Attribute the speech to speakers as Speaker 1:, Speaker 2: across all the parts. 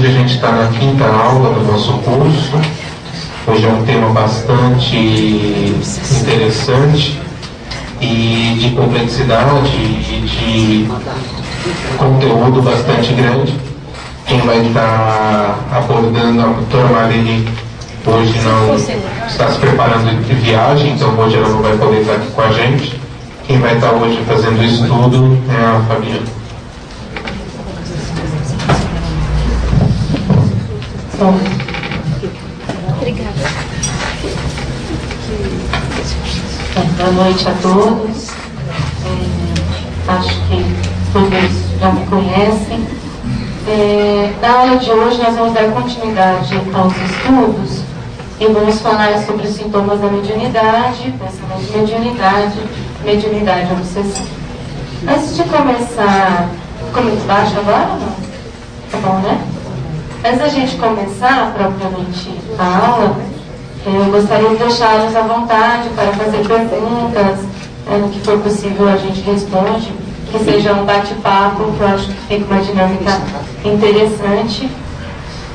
Speaker 1: a gente está na 5ª aula do nosso curso. Hoje é um tema bastante interessante e de complexidade e de conteúdo bastante grande. Quem vai estar abordando a doutora Marini hoje não está se preparando de viagem, então hoje ela não vai poder estar aqui com a gente. Quem vai estar hoje fazendo o estudo é a Fabiana.
Speaker 2: Obrigada.
Speaker 3: Boa noite a todos. Acho que todos já me conhecem. Na aula de hoje nós vamos dar continuidade aos estudos e vamos falar sobre os sintomas da mediunidade, pensamento de mediunidade obsessiva. Antes de começar, baixo agora ou não? Tá bom, né? Antes da gente começar propriamente a aula, eu gostaria de deixá-los à vontade para fazer perguntas, no que for possível a gente responde, que seja um bate-papo, que eu acho que fica uma dinâmica interessante.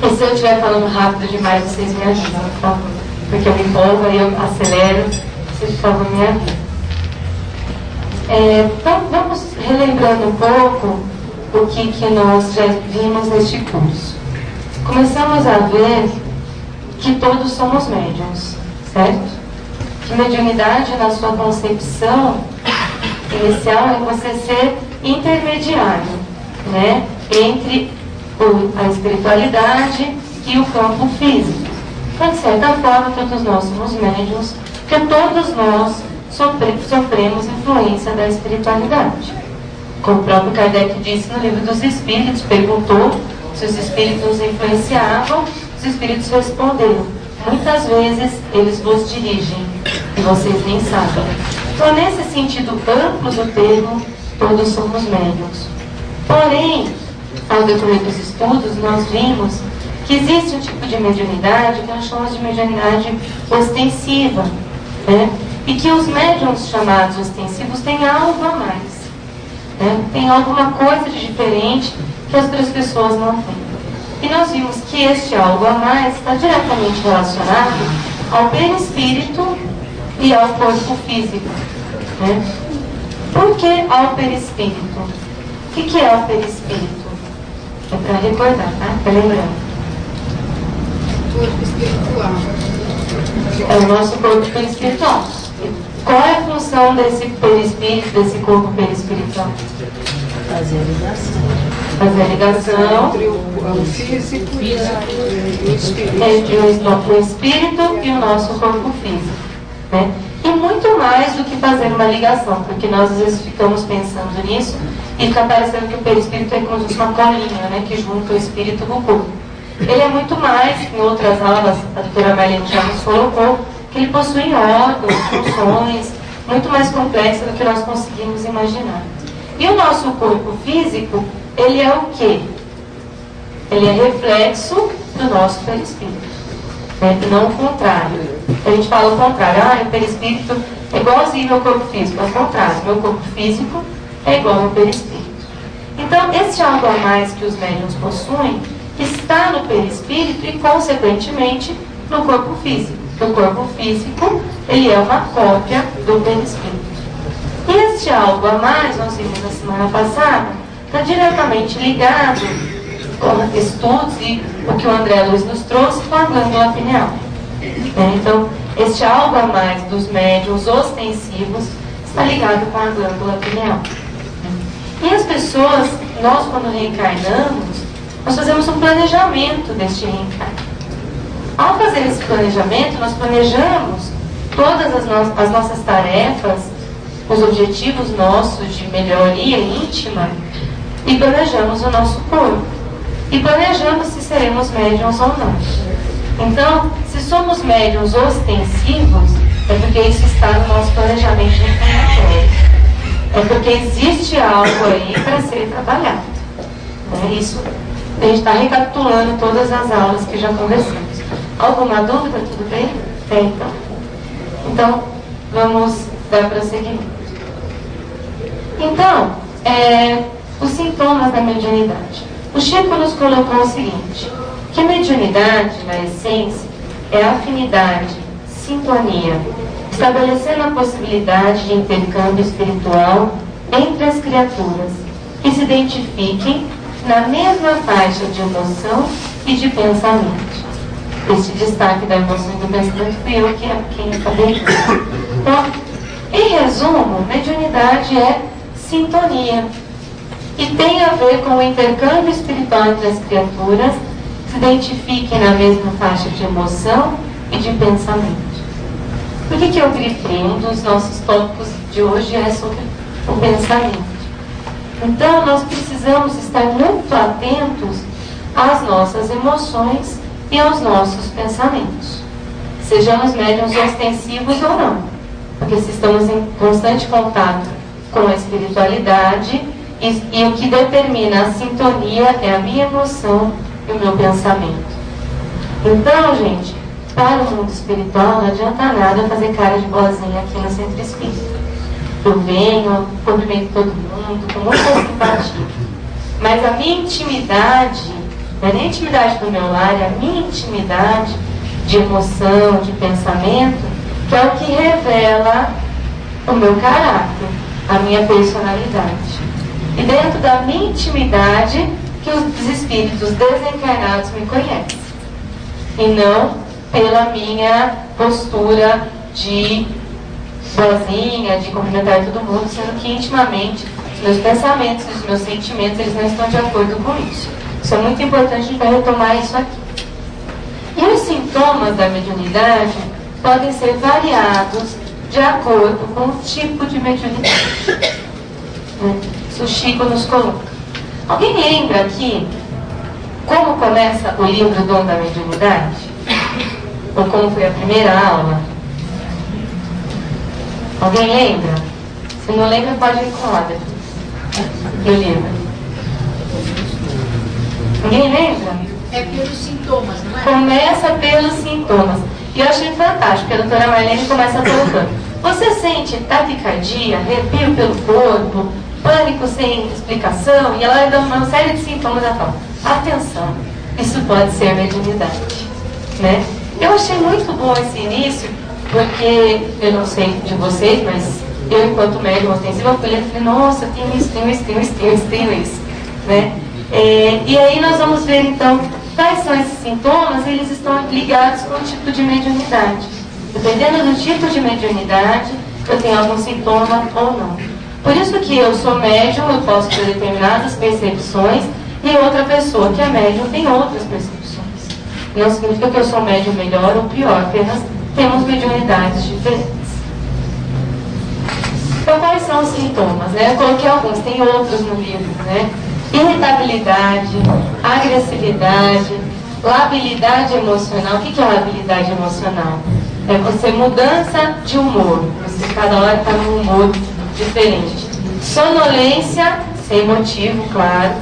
Speaker 3: E se eu estiver falando rápido demais, vocês me ajudam, por favor, porque eu me empolgo e eu acelero, vocês, por favor, me ajudem. Então, vamos relembrando um pouco o que nós já vimos neste curso. Começamos a ver que todos somos médiuns, certo? Que mediunidade, na sua concepção inicial, é você ser intermediário, né, entre a espiritualidade e o campo físico. Então, de certa forma, todos nós somos médiuns, porque todos nós sofremos influência da espiritualidade. Como o próprio Kardec disse no Livro dos Espíritos, perguntou se os espíritos influenciavam, os espíritos responderam: muitas vezes eles vos dirigem e vocês nem sabem. Então, nesse sentido amplo do termo, todos somos médiuns. Porém, ao decorrer dos estudos, nós vimos que existe um tipo de mediunidade que nós chamamos de mediunidade ostensiva, né? E que os médiuns chamados ostensivos têm algo a mais, né? Tem alguma coisa de diferente que as outras pessoas não têm. E nós vimos que este algo a mais está diretamente relacionado ao perispírito e ao corpo físico, né? Por que ao perispírito? O que é o perispírito? É para recordar, tá? Para lembrar.
Speaker 2: Corpo espiritual.
Speaker 3: É o nosso corpo perispiritual. Qual é a função desse perispírito, desse corpo perispiritual?
Speaker 4: Fazer a ligação.
Speaker 3: Fazer a ligação
Speaker 2: Entre o físico e o espírito.
Speaker 3: entre o espírito e o nosso corpo físico, né? E muito mais do que fazer uma ligação, porque nós às vezes ficamos pensando nisso e fica parecendo que o perispírito é como se fosse uma colinha, né, que junta o espírito com o corpo. Ele é muito mais, em outras aulas, a doutora Marlene já nos colocou, que ele possui órgãos, funções, muito mais complexas do que nós conseguimos imaginar. E o nosso corpo físico, ele é o quê? Ele é reflexo do nosso perispírito, né? E não o contrário. A gente fala o contrário, o perispírito é igualzinho ao corpo físico. Ao contrário, meu corpo físico é igual ao perispírito. Então, esse algo a mais que os médiuns possuem está no perispírito e, consequentemente, no corpo físico. O corpo físico, ele é uma cópia do perispírito. E este algo a mais, nós vimos na semana passada, está diretamente ligado com estudos e o que o André Luiz nos trouxe com a glândula pineal. Então, este algo a mais dos médiuns ostensivos está ligado com a glândula pineal. E as pessoas, nós quando reencarnamos, nós fazemos um planejamento deste reencarno. Ao fazer esse planejamento, nós planejamos todas as nossas tarefas, os objetivos nossos de melhoria íntima e planejamos o nosso corpo. E planejamos se seremos médiuns ou não. Então, se somos médiuns ostensivos, é porque isso está no nosso planejamento reencarnatório. É porque existe algo aí para ser trabalhado. Isso, a gente está recapitulando todas as aulas que já conversamos. Alguma dúvida? Tudo bem? Então, vamos dar prosseguimento. Então, os sintomas da mediunidade. O Chico nos colocou o seguinte: Que mediunidade, na essência, é afinidade, sintonia, estabelecendo a possibilidade de intercâmbio espiritual entre as criaturas, que se identifiquem na mesma faixa de emoção e de pensamento. Este destaque da emoção e do pensamento fui eu quem acabei. Então, em resumo, mediunidade é sintonia, e tem a ver com o intercâmbio espiritual entre as criaturas que se identifiquem na mesma faixa de emoção e de pensamento. Por que eu grifei? Um dos nossos tópicos de hoje é sobre o pensamento. Então, nós precisamos estar muito atentos às nossas emoções e aos nossos pensamentos. Sejamos médiuns ostensivos ou não. Porque se estamos em constante contato com a espiritualidade, e o que determina a sintonia é a minha emoção e o meu pensamento. Então, gente, para o mundo espiritual não adianta nada fazer cara de boazinha aqui no centro espírita. Eu venho, cumprimento todo mundo, com muita simpatia. Mas a minha intimidade, não é nem a intimidade do meu lar, é a minha intimidade de emoção, de pensamento, que é o que revela o meu caráter, a minha personalidade. E dentro da minha intimidade que os espíritos desencarnados me conhecem. E não pela minha postura de boazinha, de cumprimentar todo mundo, sendo que intimamente os meus pensamentos e os meus sentimentos eles não estão de acordo com isso. Isso é muito importante, a gente vai retomar isso aqui. E os sintomas da mediunidade podem ser variados de acordo com o tipo de mediunidade. O Chico nos coloca. Alguém lembra aqui como começa o livro Dom da Mediunidade? Ou como foi a primeira aula? Alguém lembra? Se não lembra, pode ir com ordem no livro. Ninguém lembra?
Speaker 2: É pelos sintomas, não é?
Speaker 3: Começa pelos sintomas. E eu achei fantástico, porque a doutora Marlene começa colocando. Você sente taquicardia, arrepio pelo corpo, pânico sem explicação, e ela vai dando uma série de sintomas. Ela fala, atenção, isso pode ser mediunidade, né? Eu achei muito bom esse início, porque eu não sei de vocês, mas eu, enquanto médium ostensivo, eu falei, nossa, tenho isso, né? E aí nós vamos ver, então, quais são esses sintomas. Eles estão ligados com o tipo de mediunidade. Dependendo do tipo de mediunidade, eu tenho algum sintoma ou não. Por isso que eu sou médium, eu posso ter determinadas percepções, e outra pessoa que é médium tem outras percepções. Não significa que eu sou médium melhor ou pior, apenas temos mediunidades diferentes. Então, quais são os sintomas? Né? Eu coloquei alguns, tem outros no livro, né? Irritabilidade, agressividade, labilidade emocional. O que é labilidade emocional? É você mudança de humor. Você cada hora está num humor diferente. Sonolência, sem motivo, claro.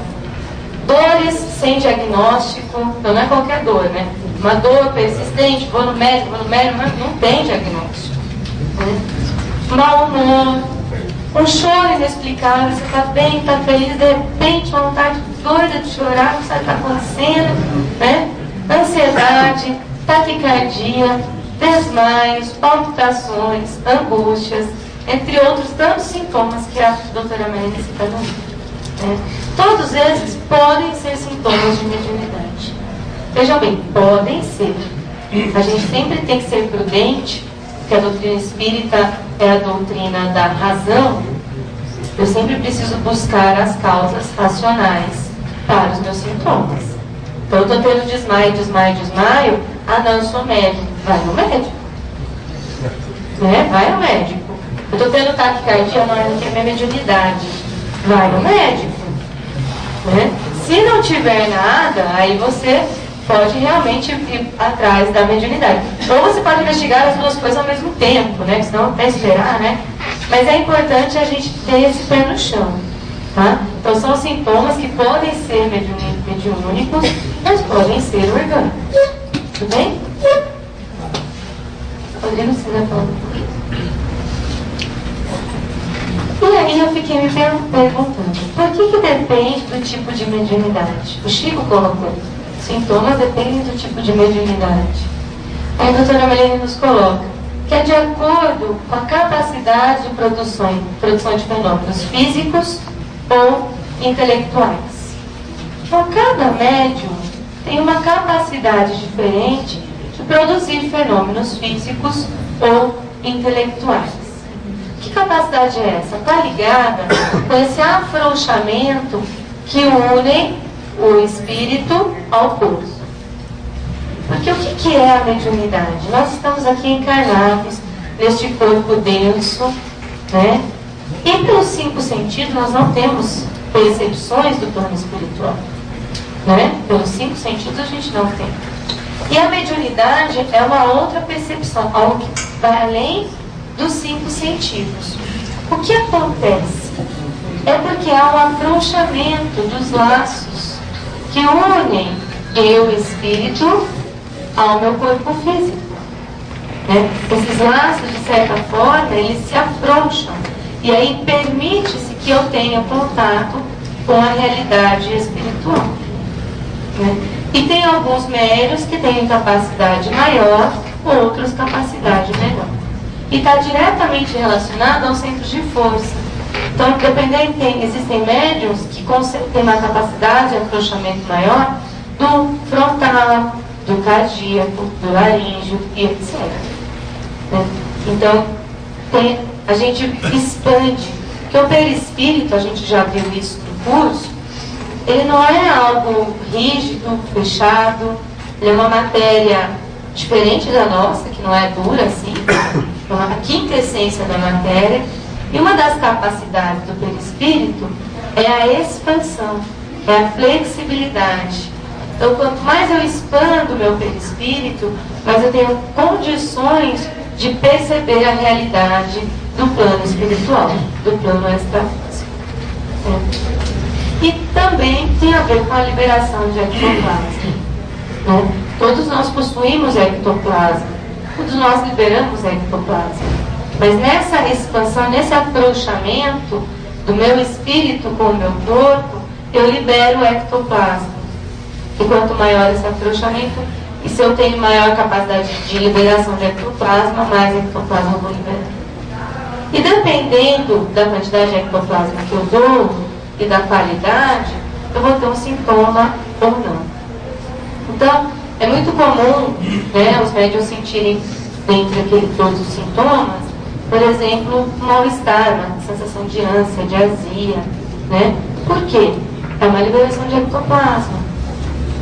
Speaker 3: Dores sem diagnóstico. Então não é qualquer dor, né? Uma dor persistente, vou no médico, mas não tem diagnóstico. Né? Mau humor. Um choro inexplicável, você está bem, está feliz, de repente uma vontade doida de chorar, não sabe o que está acontecendo, né? Ansiedade, taquicardia, desmaios, palpitações, angústias, entre outros tantos sintomas que a doutora Marlene cita no livro. Né? Todos esses podem ser sintomas de mediunidade. Vejam bem, podem ser. A gente sempre tem que ser prudente, porque a doutrina espírita é a doutrina da razão. Eu sempre preciso buscar as causas racionais para os meus sintomas. Então eu estou tendo desmaio. Ah não, eu sou médico. Vai no médico. Né? Vai ao médico. Eu estou tendo taquicardia, não é minha mediunidade. Vai no médico. Né? Se não tiver nada, aí você pode realmente ir atrás da mediunidade. Ou você pode investigar as duas coisas ao mesmo tempo, né? Senão até esperar, né? Mas é importante a gente ter esse pé no chão, tá? Então são sintomas que podem ser mediúnicos, mas podem ser orgânicos. Tudo bem? Rodrigo, você vai falar. E aí eu fiquei me perguntando, por que depende do tipo de mediunidade? O Chico colocou. sintomas dependem do tipo de mediunidade. Aí a doutora Marlene nos coloca que é de acordo com a capacidade de produção de fenômenos físicos ou intelectuais. Então, cada médium tem uma capacidade diferente de produzir fenômenos físicos ou intelectuais. Que capacidade é essa? Está ligada com esse afrouxamento que une o espírito ao corpo. Porque o que é a mediunidade? Nós estamos aqui encarnados neste corpo denso, né? E pelos 5 sentidos nós não temos percepções do plano espiritual, né? Pelos 5 sentidos a gente não tem. E a mediunidade é uma outra percepção, algo que vai além dos 5 sentidos. O que acontece? É porque há um afrouxamento dos laços que unem eu, espírito, ao meu corpo físico. Né? Esses laços, de certa forma, eles se afrouxam. E aí permite-se que eu tenha contato com a realidade espiritual. Né? E tem alguns médiuns que têm capacidade maior, outros capacidade menor. E está diretamente relacionado ao centro de força. Então, dependendo, existem médiuns que têm uma capacidade de afrouxamento maior do frontal, do cardíaco, do laríngeo e etc. Né? Então, a gente expande, porque o perispírito, a gente já viu isso no curso, ele não é algo rígido, fechado, ele é uma matéria diferente da nossa, que não é dura assim, é uma quintessência da matéria, e uma das capacidades do perispírito é a expansão, é a flexibilidade. Então, quanto mais eu expando o meu perispírito, mais eu tenho condições de perceber a realidade do plano espiritual, do plano extrafísico. E também tem a ver com a liberação de ectoplasma. Né? Todos nós possuímos ectoplasma, todos nós liberamos ectoplasma. Mas nessa expansão, nesse afrouxamento do meu espírito com o meu corpo, eu libero o ectoplasma. E quanto maior esse afrouxamento, e se eu tenho maior capacidade de liberação de ectoplasma, mais ectoplasma eu vou liberar. E dependendo da quantidade de ectoplasma que eu dou e da qualidade, eu vou ter um sintoma ou não. Então, é muito comum, né, os médiuns sentirem, dentre todos os sintomas, por exemplo, mal-estar, uma sensação de ânsia, de azia. Né? Por quê? É uma liberação de ectoplasma.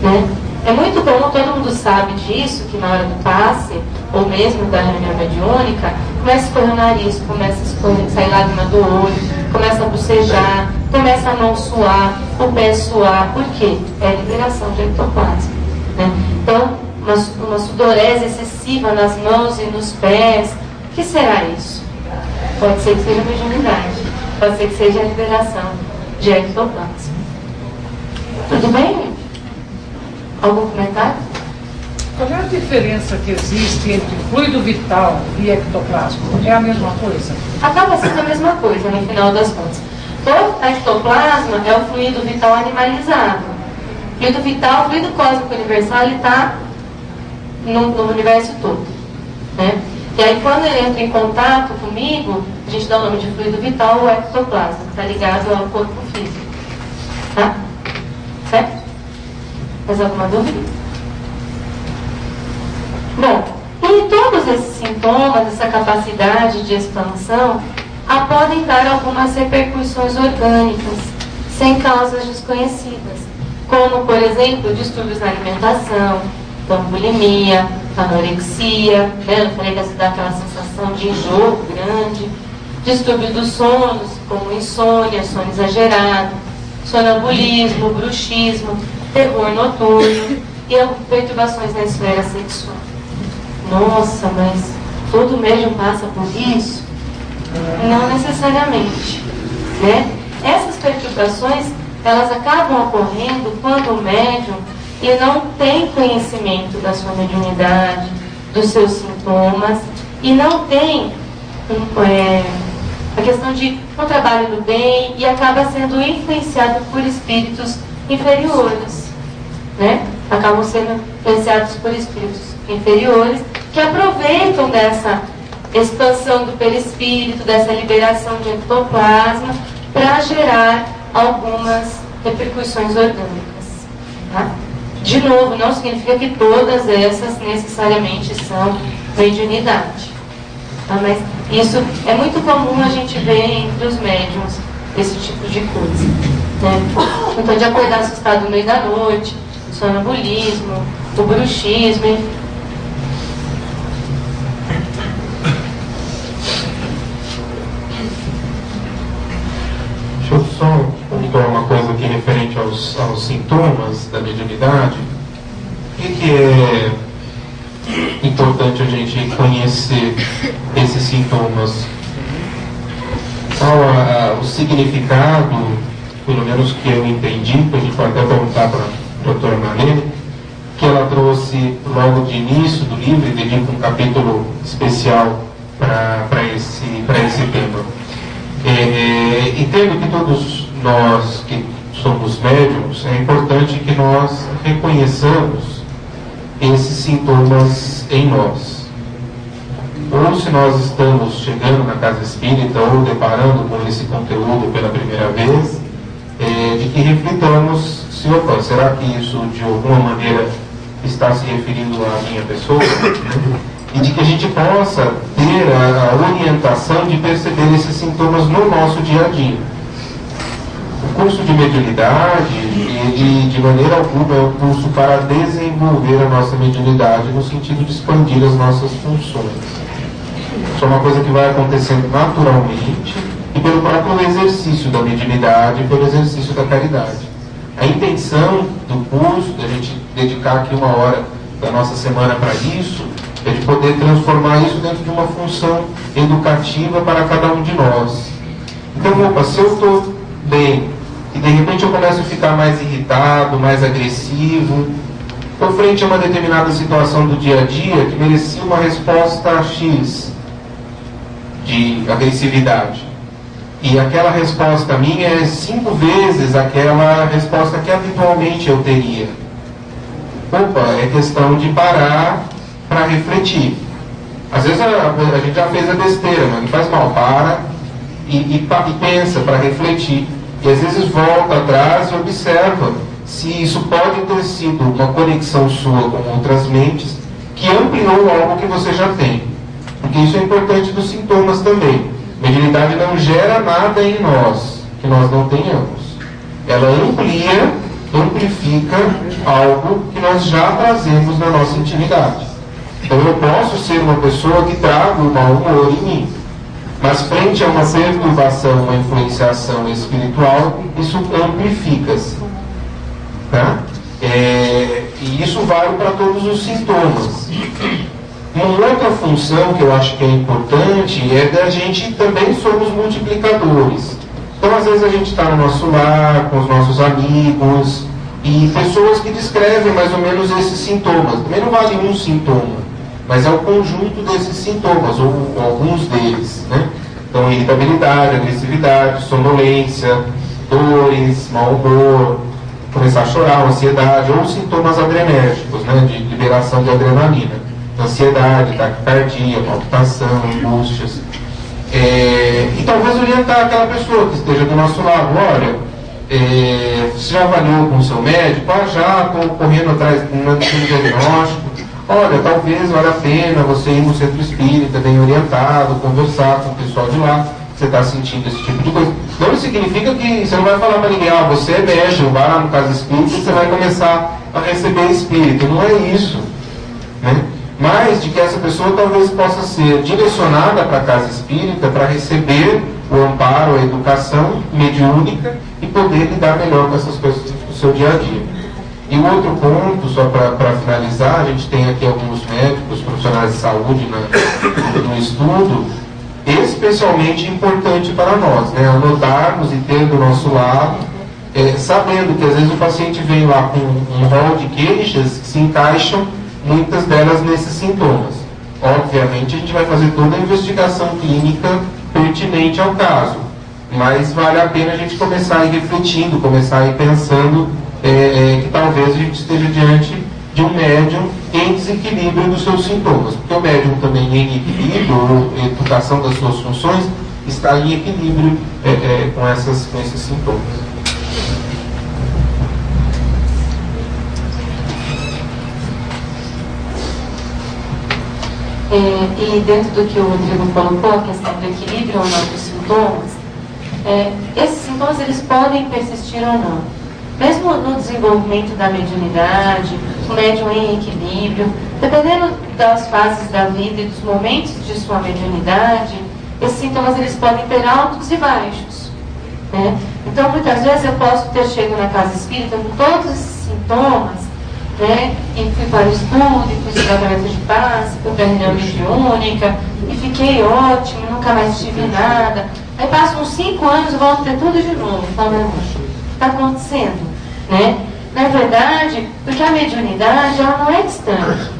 Speaker 3: Né? É muito comum, todo mundo sabe disso, que na hora do passe, ou mesmo da reunião mediúnica, começa a escorrer o nariz, começa a sair lágrima do olho, começa a bocejar, começa a mão suar, o pé suar. Por quê? É liberação de ectoplasma. Né? Então, uma sudorese excessiva nas mãos e nos pés. O que será isso? Pode ser que seja mediunidade, pode ser que seja a liberação de ectoplasma. Tudo bem, gente? Algum comentário?
Speaker 2: Qual é a diferença que existe entre fluido vital e ectoplasma? É a mesma coisa?
Speaker 3: Acaba sendo a mesma coisa, no final das contas. O ectoplasma é o fluido vital animalizado. O fluido vital, o fluido cósmico universal, ele está no universo todo. Né? E aí, quando ele entra em contato comigo, a gente dá o nome de fluido vital, o ectoplasma, que está ligado ao corpo físico. Tá? Certo? Mais alguma dúvida? Bom, e todos esses sintomas, essa capacidade de expansão, podem dar algumas repercussões orgânicas, sem causas desconhecidas, como, por exemplo, distúrbios na alimentação, então bulimia, anorexia, né? Eu falei que dá aquela sensação de enjoo grande, distúrbios dos sonos, como insônia, sono exagerado, sonambulismo, bruxismo, terror noturno e perturbações na esfera sexual. Nossa, mas todo médium passa por isso? Não necessariamente, né? Essas perturbações, elas acabam ocorrendo quando o médium ele não tem conhecimento da sua mediunidade, dos seus sintomas, e não tem a questão de um trabalho no bem, e acaba sendo influenciado por espíritos inferiores. Né? acabam sendo influenciados por espíritos inferiores, que aproveitam dessa expansão do perispírito, dessa liberação de ectoplasma, para gerar algumas repercussões orgânicas. Tá? De novo, não significa que todas essas necessariamente são mediunidade. Tá? Mas isso é muito comum a gente ver entre os médiuns, esse tipo de coisa. Né? Então, de acordar assustado no meio da noite, o sonambulismo, o bruxismo, enfim.
Speaker 1: Deixa eu só pontuar uma coisa aqui referente aos sintomas da mediunidade. O que é importante a gente conhecer esses sintomas? Qual o significado, pelo menos que eu entendi, que a gente pode até perguntar para a doutora Marlene, que ela trouxe logo de início do livro, e dedica um capítulo especial para esse tema. Entendo que todos nós que somos médiums, é importante que nós reconheçamos esses sintomas em nós. Ou se nós estamos chegando na casa espírita ou deparando com esse conteúdo pela primeira vez, de que reflitamos se, opa, será que isso de alguma maneira está se referindo à minha pessoa? E de que a gente possa ter a orientação de perceber esses sintomas no nosso dia a dia. O curso de mediunidade, ele de maneira alguma é um curso para desenvolver a nossa mediunidade no sentido de expandir as nossas funções. Isso é uma coisa que vai acontecendo naturalmente e pelo próprio exercício da mediunidade e pelo exercício da caridade. A intenção do curso, da gente dedicar aqui 1 hora da nossa semana para isso, é de poder transformar isso dentro de uma função educativa para cada um de nós. Então, opa, se eu estou bem e de repente eu começo a ficar mais irritado, mais agressivo, ou frente a uma determinada situação do dia a dia que merecia uma resposta X de agressividade, e aquela resposta minha é 5 vezes aquela resposta que habitualmente eu teria. Opa, é questão de parar para refletir. Às vezes a gente já fez a besteira, mas não faz mal, para e pensa para refletir. E às vezes volta atrás e observa se isso pode ter sido uma conexão sua com outras mentes que ampliou algo que você já tem. Porque isso é importante dos sintomas também. Mediunidade não gera nada em nós que nós não tenhamos. Ela amplifica algo que nós já trazemos na nossa intimidade. Então eu posso ser uma pessoa que traga o mau humor em mim, mas frente a uma perturbação, uma influenciação espiritual, isso amplifica-se. Tá? E isso vale para todos os sintomas. Uma outra função que eu acho que é importante é da gente também somos multiplicadores. Então às vezes a gente está no nosso lar, com os nossos amigos, e pessoas que descrevem mais ou menos esses sintomas. Também não vale um sintoma, mas é o conjunto desses sintomas, ou alguns deles, né? Então, irritabilidade, agressividade, sonolência, dores, mau humor, começar a chorar, ansiedade, ou sintomas adrenérgicos, né? De liberação de adrenalina, ansiedade, taquicardia, palpitação, angústias. E talvez orientar aquela pessoa que esteja do nosso lado: olha, você já avaliou com o seu médico? Já estou correndo atrás de um diagnóstico. Olha, talvez valha a pena você ir no centro espírita, bem orientado, conversar com o pessoal de lá, você está sentindo esse tipo de coisa. Não significa que você não vai falar para ninguém: você é médium, vai lá no casa espírita e você vai começar a receber espírito. Não é isso, né? Mas de que essa pessoa talvez possa ser direcionada para a casa espírita para receber o amparo, a educação mediúnica e poder lidar melhor com essas coisas do seu dia a dia. E o outro ponto, só para finalizar, a gente tem aqui alguns médicos, profissionais de saúde no estudo, especialmente importante para nós, né? Anotarmos e ter do nosso lado, sabendo que às vezes o paciente vem lá com um rol de queixas que se encaixam, muitas delas nesses sintomas. Obviamente a gente vai fazer toda a investigação clínica pertinente ao caso, mas vale a pena a gente começar a ir refletindo, começar a ir pensando que talvez a gente esteja diante médium em desequilíbrio dos seus sintomas, porque o médium também em equilíbrio, a educação das suas funções, está em equilíbrio com esses sintomas.
Speaker 3: E dentro do que o Rodrigo colocou, a questão do equilíbrio ou não dos sintomas, esses sintomas eles podem persistir ou não. Mesmo no desenvolvimento da mediunidade, o médium em equilíbrio, dependendo das fases da vida e dos momentos de sua mediunidade, esses sintomas eles podem ter altos e baixos, né? Então, muitas vezes eu posso ter chego na casa espírita com todos esses sintomas, né? E fui para o estudo, e fui estudar tratamento de passe, fui para a reunião mediúnica, e fiquei ótimo, nunca mais tive nada. Aí passam uns 5 anos e volto a ter tudo de novo. Falando, o que está acontecendo? Né? Na verdade, porque a mediunidade ela não é distante.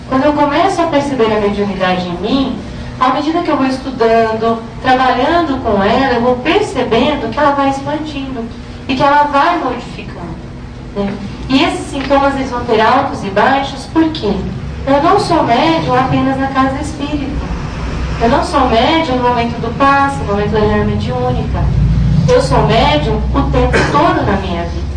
Speaker 3: Quando eu começo a perceber a mediunidade em mim, à medida que eu vou estudando, trabalhando com ela, eu vou percebendo que ela vai expandindo e que ela vai modificando, né? E esses sintomas eles vão ter altos e baixos, por quê? Eu não sou médium apenas na casa espírita. Eu não sou médium no momento do passe, no momento da reunião mediúnica. Eu sou médium o tempo todo na minha vida.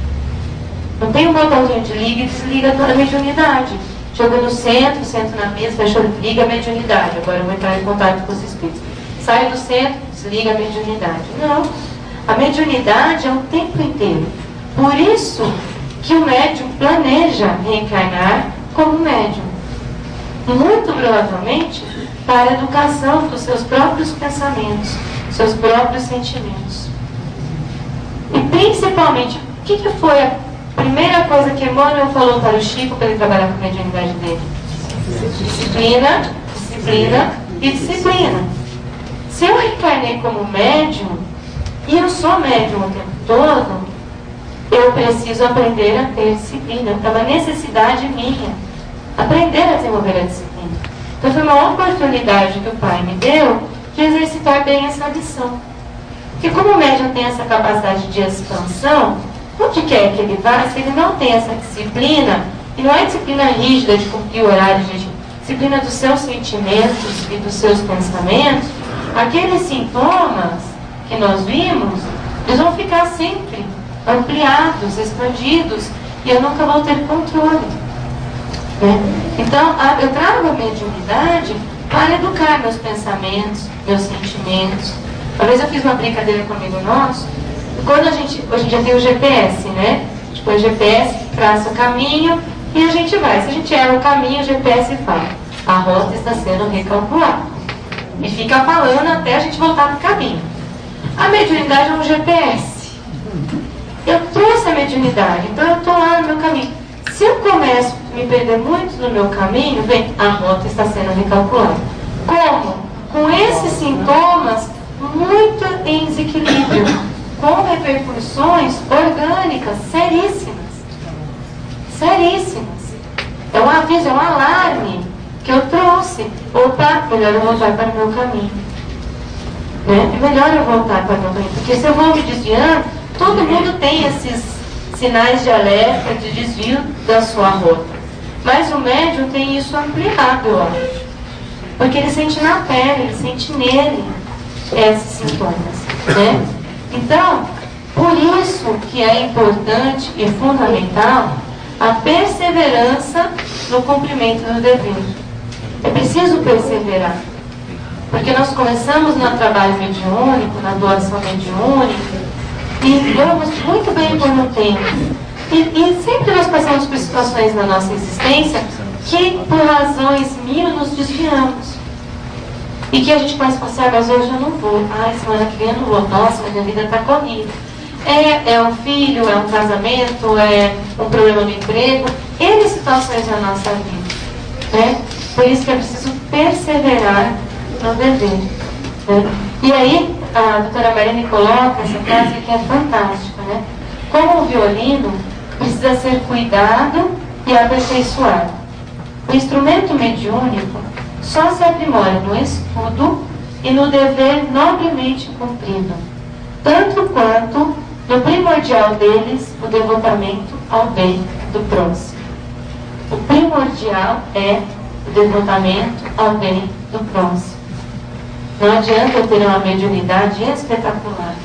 Speaker 3: Não tem um botãozinho de liga e desliga toda a mediunidade. Chego no centro, sento na mesa, fecho, liga a mediunidade. Agora eu vou entrar em contato com os espíritos. Saio do centro, desliga a mediunidade. Não. A mediunidade é o tempo inteiro. Por isso que o médium planeja reencarnar como médium. Muito provavelmente para a educação dos seus próprios pensamentos, seus próprios sentimentos. E principalmente, o que foi a primeira coisa que Emmanuel falou para o Chico para ele trabalhar com a mediunidade dele? Disciplina, disciplina e disciplina. Se eu reencarnei como médium, e eu sou médium o tempo todo, eu preciso aprender a ter disciplina. É uma necessidade minha. Aprender a desenvolver a disciplina. Então foi uma oportunidade que o Pai me deu de exercitar bem essa lição. Porque como o médium tem essa capacidade de expansão, onde quer que ele vá, se ele não tem essa disciplina, e não é disciplina rígida de cumprir o horário, gente, disciplina dos seus sentimentos e dos seus pensamentos, aqueles sintomas que nós vimos, eles vão ficar sempre ampliados, expandidos, e eu nunca vou ter controle, né? Então, eu trago a mediunidade para educar meus pensamentos, meus sentimentos. Uma vez eu fiz uma brincadeira com um amigo nosso, quando hoje em dia tem o GPS, né? Tipo, o GPS traça o caminho e a gente vai. Se a gente erra o caminho, o GPS fala: a rota está sendo recalculada. E fica falando até a gente voltar no caminho. A mediunidade é um GPS. Eu trouxe a mediunidade, então eu estou lá no meu caminho. Se eu começo a me perder muito no meu caminho, vem, a rota está sendo recalculada. Como? Com esses sintomas muito em desequilíbrio, com repercussões orgânicas seríssimas. Seríssimas. É um aviso, é um alarme que eu trouxe. Opa, melhor eu voltar para o meu caminho. Né? É melhor eu voltar para o meu caminho, porque se eu vou me desviando, todo mundo tem esses sinais de alerta, de desvio da sua rota. Mas o médium tem isso ampliado, eu acho. Porque ele sente na pele, ele sente nele esses sintomas, né? Então, por isso que é importante e fundamental a perseverança no cumprimento do dever. É preciso perseverar. Porque nós começamos no trabalho mediúnico, na doação mediúnica, e vamos muito bem por um tempo. E sempre nós passamos por situações na nossa existência que, por razões mil, nos desviamos. E que a gente começa a passar, mas hoje eu não vou. Ai, semana que vem eu não vou. Nossa, minha vida está corrida. É um filho, é um casamento, é um problema no emprego. N situações na nossa vida, né? Por isso que é preciso perseverar no dever, né? E aí, a doutora Marina coloca essa frase que é fantástica, né? Como o violino precisa ser cuidado e aperfeiçoado. O instrumento mediúnico só se aprimora no estudo e no dever nobremente cumprido, tanto quanto no primordial deles, o devotamento ao bem do próximo. o primordial é o devotamento ao bem do próximo. Não adianta eu ter uma mediunidade espetacular,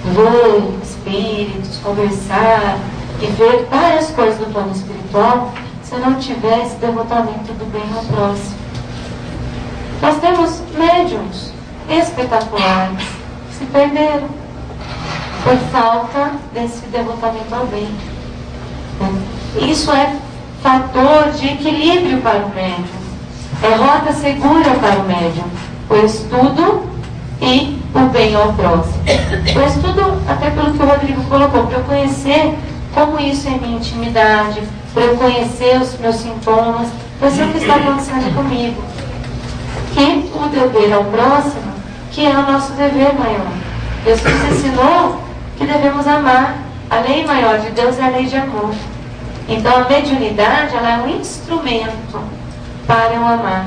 Speaker 3: ver espíritos, conversar e ver várias coisas do plano espiritual se eu não tiver esse devotamento do bem ao próximo. Nós temos médiuns espetaculares que se perderam por falta desse devotamento ao bem. Isso é fator de equilíbrio para o médium. É rota segura para o médium. O estudo e o bem ao próximo. O estudo, até pelo que o Rodrigo colocou, para eu conhecer como isso é minha intimidade, para eu conhecer os meus sintomas, para saber o que está acontecendo comigo. E o dever ao próximo, que é o nosso dever maior. Deus nos ensinou que devemos amar. A lei maior de Deus é a lei de amor. Então a mediunidade, ela é um instrumento para eu amar.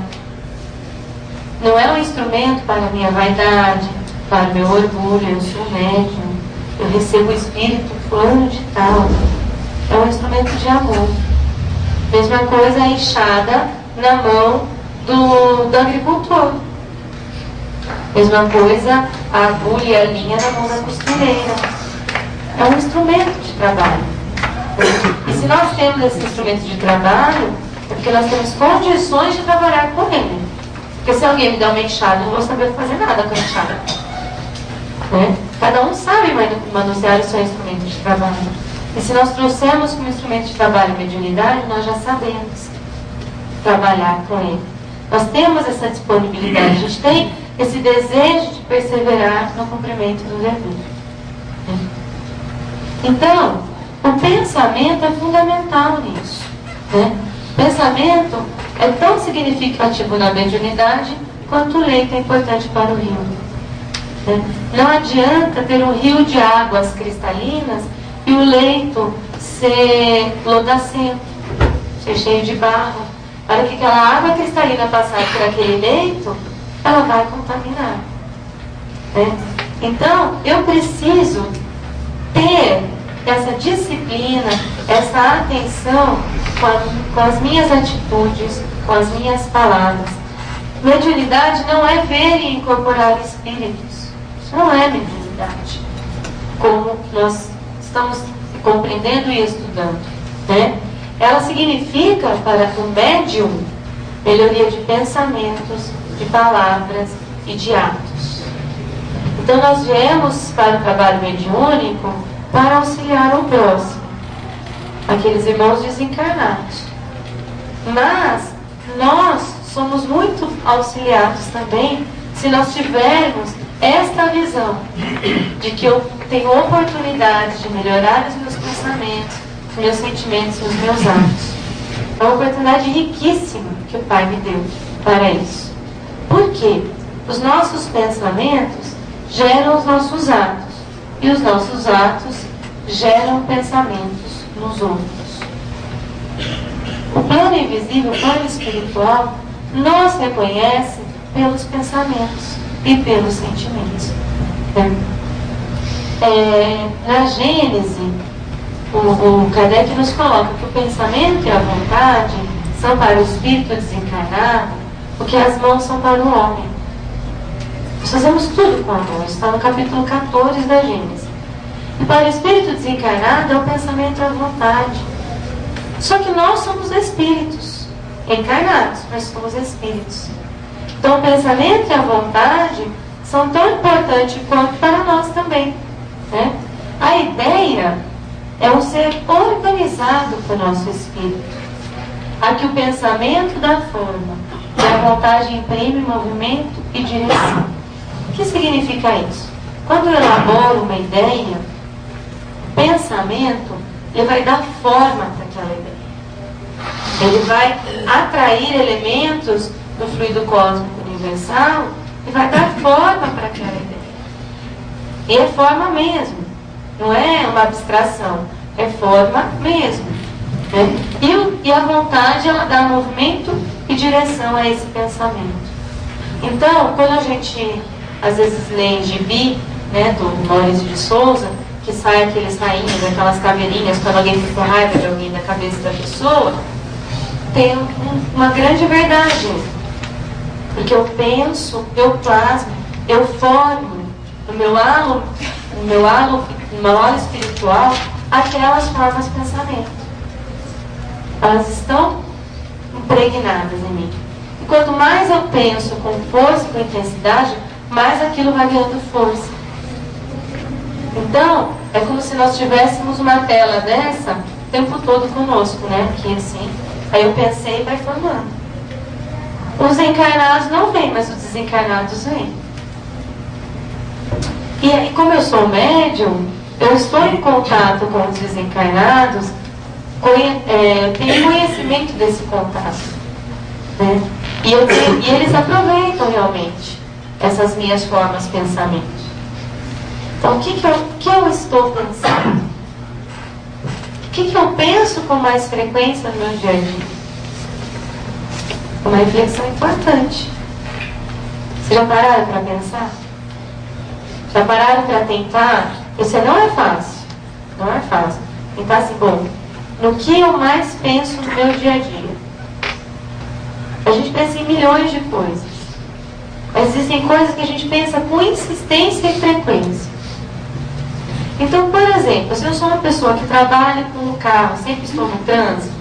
Speaker 3: Não é um instrumento para a minha vaidade, para o meu orgulho. Eu sou médium, eu recebo o espírito fulano de tal. É um instrumento de amor. Mesma coisa a enxada na mão do agricultor. Mesma coisa a agulha e a linha na mão da costureira. É um instrumento de trabalho. E se nós temos esse instrumento de trabalho, é porque nós temos condições de trabalhar com ele. Porque se alguém me der uma enxada, eu não vou saber fazer nada com a enxada. Né? Cada um sabe manusear o seu instrumento de trabalho. E se nós trouxermos como instrumento de trabalho mediunidade, nós já sabemos trabalhar com ele. Nós temos essa disponibilidade, a gente tem esse desejo de perseverar no cumprimento do dever. Então, o pensamento é fundamental nisso. Né? O pensamento é tão significativo na mediunidade quanto o leito é importante para o rio. Né? Não adianta ter um rio de águas cristalinas e o leito ser lodacento, ser cheio de barro. Para que aquela água cristalina passar por aquele leito, ela vai contaminar. Né? Então, eu preciso ter essa disciplina, essa atenção com as minhas atitudes, com as minhas palavras. Mediunidade não é ver e incorporar espíritos. Isso não é mediunidade. Como nós estamos compreendendo e estudando. Né? Ela significa para o médium melhoria de pensamentos, de palavras e de atos. Então nós viemos para o trabalho mediúnico para auxiliar o próximo, aqueles irmãos desencarnados. Mas nós somos muito auxiliados também se nós tivermos esta visão de que eu tenho oportunidade de melhorar os meus pensamentos, os meus sentimentos e os meus atos. É uma oportunidade riquíssima que o Pai me deu para isso. Por quê? Os nossos pensamentos geram os nossos atos. E os nossos atos geram pensamentos nos outros. O plano invisível, o plano espiritual, nos reconhece pelos pensamentos e pelos sentimentos. Na Gênese, o Kardec nos coloca que o pensamento e a vontade são para o espírito desencarnado o que as mãos são para o homem. Nós fazemos tudo com a mão. Está no capítulo 14 da Gênesis. E para o espírito desencarnado é o pensamento e a vontade. Só que nós somos espíritos encarnados, nós somos espíritos. Então o pensamento e a vontade são tão importantes quanto para nós também. Né? A ideia é um ser organizado por nosso espírito, a que o pensamento dá forma e a vontade imprime movimento e direção. O que significa isso? Quando eu elaboro uma ideia, o pensamento ele vai dar forma para aquela ideia. Ele vai atrair elementos do fluido cósmico universal e vai dar forma para aquela ideia. E é forma mesmo. Não é uma abstração. É forma mesmo. Né? E a vontade, ela dá movimento e direção a esse pensamento. Então, quando a gente, às vezes, lê em gibi, né, do Maurício de Souza, que sai aqueles rainhos, aquelas caveirinhas, quando alguém fica com raiva de alguém da cabeça da pessoa, tem uma grande verdade. Porque eu penso, eu plasmo, eu formo no meu halo espiritual aquelas formas de pensamento. Elas estão impregnadas em mim. E quanto mais eu penso com força e com intensidade, mais aquilo vai ganhando força. Então, é como se nós tivéssemos uma tela dessa o tempo todo conosco, né? Aqui assim. Aí eu pensei e vai formando. Os encarnados não vêm, mas os desencarnados vêm. E aí, como eu sou médium, eu estou em contato com os desencarnados, tenho conhecimento desse contato. Né? E eles aproveitam realmente essas minhas formas de pensamento. Então, o que eu estou pensando? O que eu penso com mais frequência no meu dia a dia? Uma reflexão importante. Vocês já pararam para pensar? Já pararam para tentar? Isso não é fácil. Não é fácil. Tentar assim, bom, no que eu mais penso no meu dia a dia? A gente pensa em milhões de coisas. Mas existem coisas que a gente pensa com insistência e frequência. Então, por exemplo, se eu sou uma pessoa que trabalha com o carro, sempre estou no trânsito,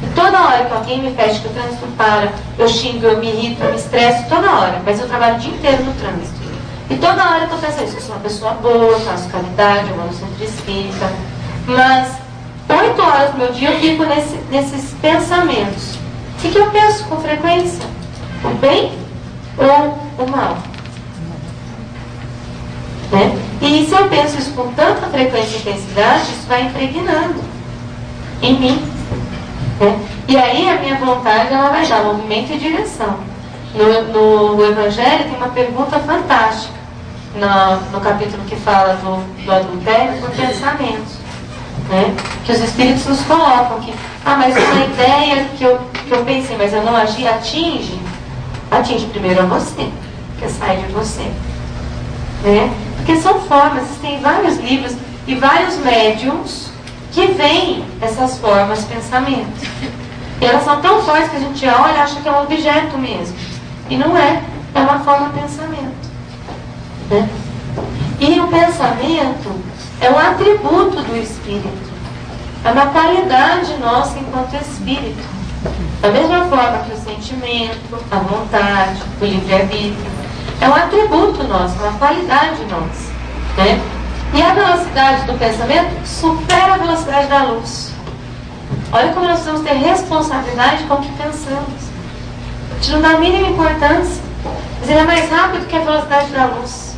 Speaker 3: e toda hora que alguém me pede que o trânsito para, eu xingo, eu me irrito, eu me estresso, toda hora, mas eu trabalho o dia inteiro no trânsito. E toda hora eu estou pensando isso, eu sou uma pessoa boa, faço caridade, eu vou no centro espírita, mas 8 horas do meu dia eu fico nesses pensamentos. O que eu penso com frequência? O bem ou o mal? Né? E se eu penso isso com tanta frequência e intensidade, isso vai impregnando em mim. Né? E aí a minha vontade ela vai dar movimento e direção. No Evangelho tem uma pergunta fantástica no capítulo que fala do adultério por pensamentos. Né? Que os espíritos nos colocam que, mas uma ideia que eu pensei, mas eu não agi, atinge primeiro a você, que sai de você. Né? Porque são formas, existem vários livros e vários médiums que veem essas formas de pensamento. E elas são tão fortes que a gente olha e acha que é um objeto mesmo. E não é, é uma forma de pensamento. Né? E o pensamento é um atributo do espírito. É uma qualidade nossa enquanto espírito. Da mesma forma que o sentimento, a vontade, o livre-arbítrio, é um atributo nosso, uma qualidade nossa. Né? E a velocidade do pensamento supera a velocidade da luz. Olha como nós precisamos ter responsabilidade com o que pensamos. A gente não dá a mínima importância, mas ele é mais rápido que a velocidade da luz.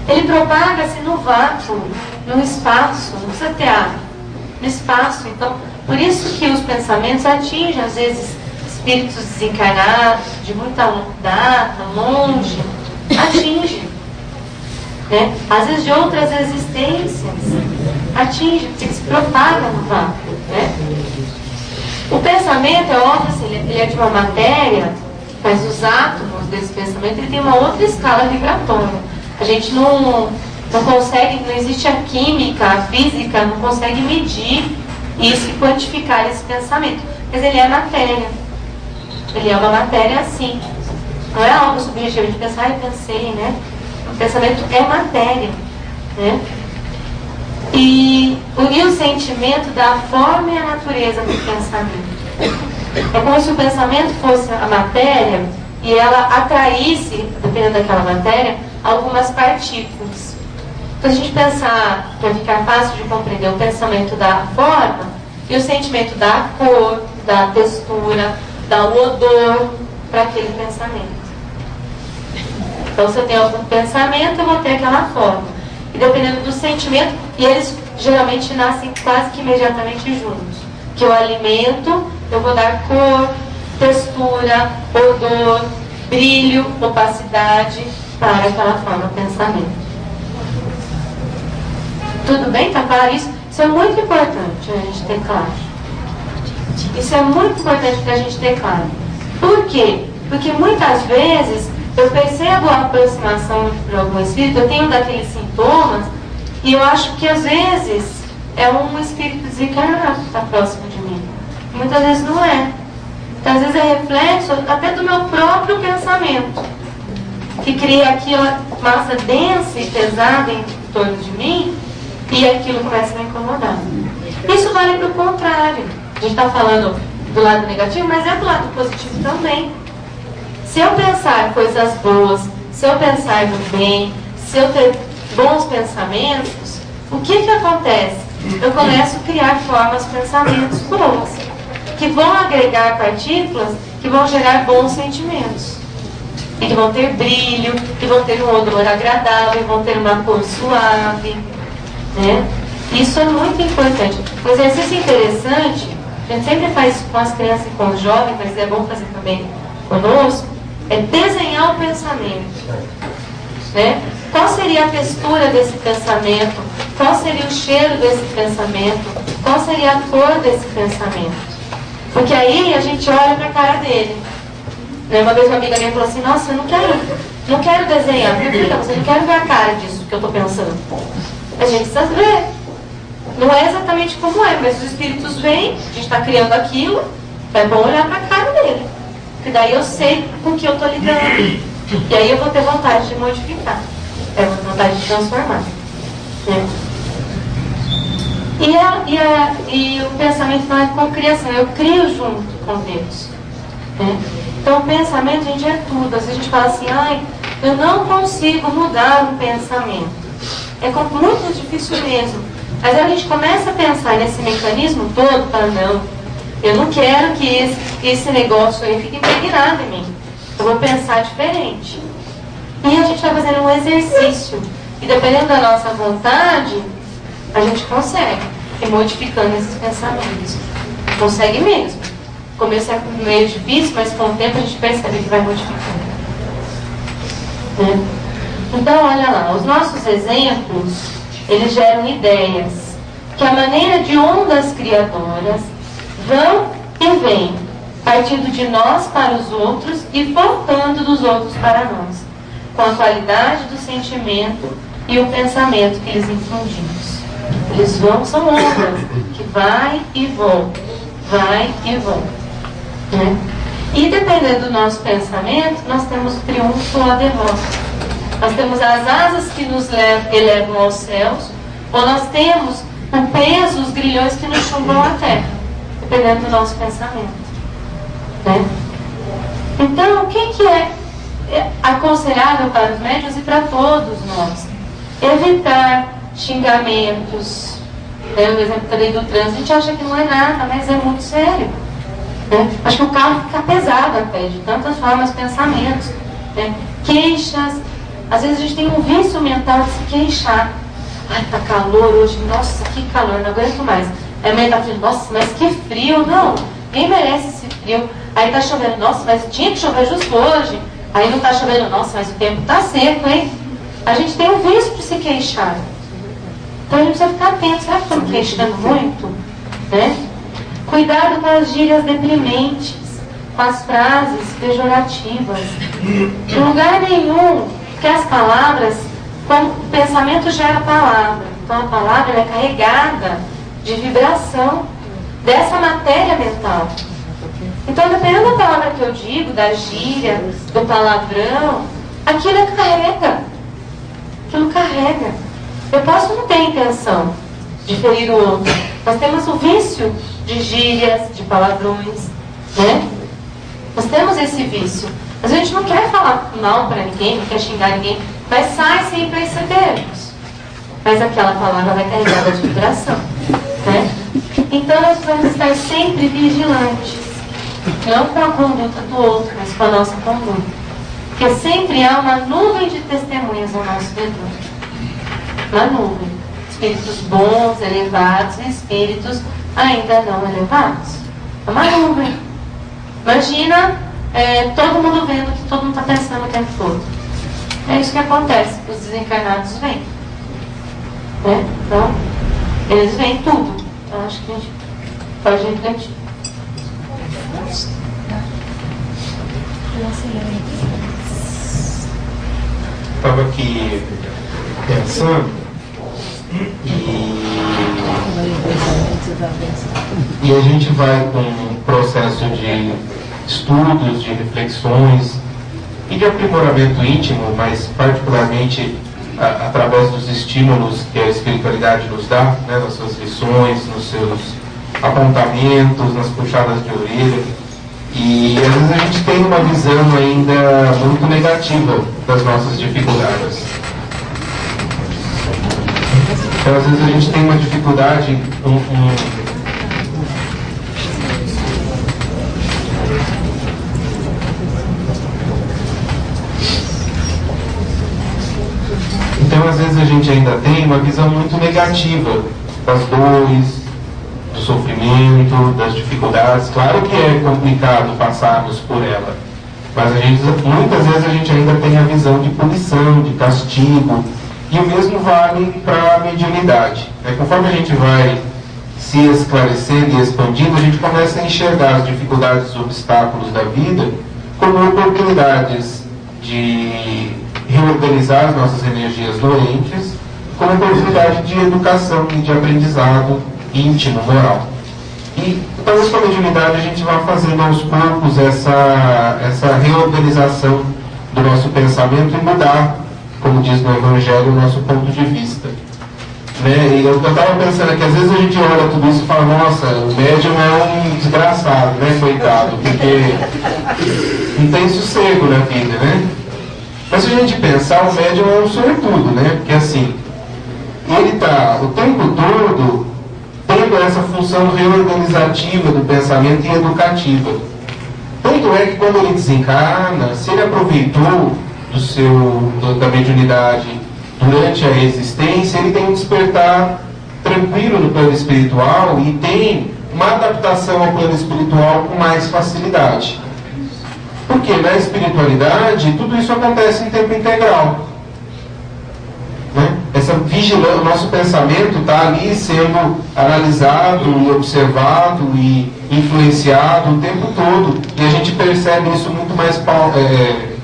Speaker 3: Ele propaga-se no vácuo, no espaço, não precisa ter ar, no espaço. Então, por isso que os pensamentos atingem, às vezes, espíritos desencarnados, de muita data, longe, atingem. Né? Às vezes de outras existências, atingem, porque se propagam no vácuo. Né? O pensamento, é óbvio, assim, ele é de uma matéria, mas os átomos desse pensamento ele tem uma outra escala vibratória. A gente não consegue, não existe a química, a física, não consegue medir isso e quantificar esse pensamento. Mas ele é matéria. Ele é uma matéria assim. Não é algo subjetivo de pensar, eu pensei, né? O pensamento é matéria. Né? E o sentimento dá a forma e a natureza do pensamento. É como se o pensamento fosse a matéria e ela atraísse, dependendo daquela matéria, algumas partículas. Então, se a gente pensar, para ficar fácil de compreender, o pensamento dá a forma e o sentimento dá a cor, dá a textura, dá o odor para aquele pensamento. Então, se eu tenho algum pensamento, eu vou ter aquela forma. E dependendo do sentimento, e eles geralmente nascem quase que imediatamente juntos. Que eu alimento, eu vou dar cor, textura, odor, brilho, opacidade para aquela forma de pensamento. Tudo bem? Está claro isso? Isso é muito importante a gente ter claro. Isso é muito importante para a gente ter claro. Por quê? Porque muitas vezes eu percebo a aproximação de algum espírito, eu tenho daqueles sintomas, E eu acho que às vezes é um espírito desencarnado que está próximo de mim. Muitas vezes não é. Então, às vezes é reflexo até do meu próprio pensamento, que cria aquela massa densa e pesada em torno de mim, e aquilo começa a me incomodar. Isso vale para o contrário. A gente está falando do lado negativo, mas é do lado positivo também. Se eu pensar coisas boas, se eu pensar no bem, se eu ter bons pensamentos, o que acontece? Eu começo a criar formas, pensamentos boas, que vão agregar partículas que vão gerar bons sentimentos. E que vão ter brilho, que vão ter um odor agradável, vão ter uma cor suave. Né? Isso é muito importante. Um exercício interessante, a gente sempre faz com as crianças e com os jovens, mas é bom fazer também conosco, é desenhar o pensamento. Né? Qual seria a textura desse pensamento? Qual seria o cheiro desse pensamento? Qual seria a cor desse pensamento? Porque aí a gente olha para a cara dele. Né? Uma vez uma amiga minha falou assim, nossa, eu não quero desenhar. Filha, você não quer ver a cara disso que eu estou pensando. A gente precisa ver. Não é exatamente como é, mas os espíritos vêm, a gente está criando aquilo, é bom olhar para a cara dele. Porque daí eu sei com que eu estou lidando. E aí eu vou ter vontade de modificar. Eu vou ter vontade de transformar. Né? E o pensamento não é com criação, eu crio junto com Deus. Né? Então o pensamento, gente, é tudo. Às vezes a gente fala assim, ai, eu não consigo mudar um pensamento. É muito difícil mesmo. Mas a gente começa a pensar nesse mecanismo todo, para não, eu não quero que esse negócio aí fique impregnado em mim. Eu vou pensar diferente. E a gente vai fazendo um exercício. E dependendo da nossa vontade, a gente consegue ir modificando esses pensamentos. Consegue mesmo. O começo é meio difícil, mas com o tempo a gente percebe que vai modificando. Né? Então, olha lá, os nossos exemplos, eles geram ideias, que a maneira de ondas criadoras vão e vêm, partindo de nós para os outros e voltando dos outros para nós, com a qualidade do sentimento e o pensamento que lhes infundimos. Eles vão, são ondas, que vai e volta, vai e volta. Né? E dependendo do nosso pensamento, nós temos o triunfo ou a derrota. Nós temos as asas que nos elevam aos céus, ou nós temos o peso, os grilhões que nos chumbam à terra, dependendo do nosso pensamento. Né? Então, o que é aconselhável para os médiuns e para todos nós? Evitar xingamentos. Né? O exemplo também do trânsito, a gente acha que não é nada, mas é muito sério. Né? Acho que o carro fica pesado até, de tantas formas, pensamentos. Né? Queixas. Às vezes a gente tem um vício mental de se queixar. Ai, tá calor hoje, nossa, que calor, não aguento mais. Aí a mãe tá falando, nossa, mas que frio, não, ninguém merece esse frio. Aí tá chovendo, nossa, mas tinha que chover justo hoje. Aí não tá chovendo, nossa, mas o tempo tá seco, hein? A gente tem um vício de se queixar. Então a gente precisa ficar atento, será que estamos queixando muito? Né? Cuidado com as gírias deprimentes, com as frases pejorativas. Em lugar nenhum, que as palavras, como o pensamento gera palavra. Então a palavra é carregada de vibração dessa matéria mental. Então, dependendo da palavra que eu digo, da gíria, do palavrão, aquilo carrega. Aquilo carrega. Eu posso não ter intenção de ferir o outro. Nós temos o vício de gírias, de palavrões, né? Nós temos esse vício. Mas a gente não quer falar mal para ninguém, não quer xingar ninguém, mas sai sem percebermos. Mas aquela palavra vai carregada de vibração. Né? Então nós vamos estar sempre vigilantes. Não com a conduta do outro, mas com a nossa conduta. Porque sempre há uma nuvem de testemunhas ao nosso redor. Uma nuvem. Espíritos bons, elevados e espíritos ainda não elevados. É uma nuvem. Imagina todo mundo vendo o que todo mundo está pensando o tempo todo. É isso que acontece. Os desencarnados vêm. Né? Então, eles veem tudo. Então, acho que a gente pode refletir.
Speaker 1: Estava aqui pensando E a gente vai com um processo de estudos, de reflexões e de aprimoramento íntimo, mas particularmente através dos estímulos que a espiritualidade nos dá, né, nas suas lições, nos seus apontamentos, nas puxadas de orelha. E às vezes a gente tem uma visão ainda muito negativa das nossas dificuldades. Então às vezes a gente tem uma dificuldade, Então, às vezes, a gente ainda tem uma visão muito negativa das dores, do sofrimento, das dificuldades. Claro que é complicado passarmos por ela, mas muitas vezes a gente ainda tem a visão de punição, de castigo, e o mesmo vale para a mediunidade. Conforme a gente vai se esclarecendo e expandindo, a gente começa a enxergar as dificuldades e os obstáculos da vida como oportunidades de reorganizar as nossas energias doentes, como oportunidade de educação e de aprendizado íntimo, moral. E talvez com a mediunidade a gente vá fazendo aos poucos essa reorganização do nosso pensamento e mudar, como diz no Evangelho, o nosso ponto de vista. E eu estava pensando aqui, às vezes a gente olha tudo isso e fala, nossa, o médium é um desgraçado, coitado, porque não tem sossego na vida, Mas se a gente pensar, o médium é um sobretudo, porque assim, ele está o tempo todo tendo essa função reorganizativa do pensamento e educativa. Tanto é que quando ele desencarna, se ele aproveitou da mediunidade durante a existência, ele tem um despertar tranquilo no plano espiritual e tem uma adaptação ao plano espiritual com mais facilidade. Porque na espiritualidade tudo isso acontece em tempo integral. Essa vigilância, o nosso pensamento está ali sendo analisado e observado e influenciado o tempo todo. E a gente percebe isso muito mais palpável.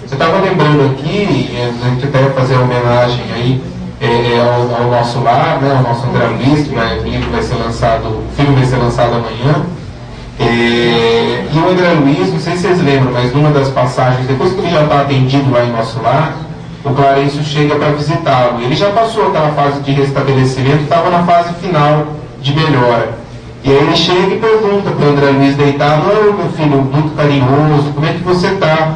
Speaker 1: Eu estava lembrando aqui, a gente até vai fazer uma homenagem aí ao nosso lar, ao nosso André Luiz, que o livro vai ser lançado, o filme vai ser lançado amanhã. E o André Luiz, não sei se vocês lembram, mas numa das passagens, depois que ele já está atendido lá em nosso lar, o Clarencio chega para visitá-lo. Ele já passou aquela fase de restabelecimento, estava na fase final de melhora. E aí ele chega e pergunta para o André Luiz deitado, meu filho, muito carinhoso, como é que você está?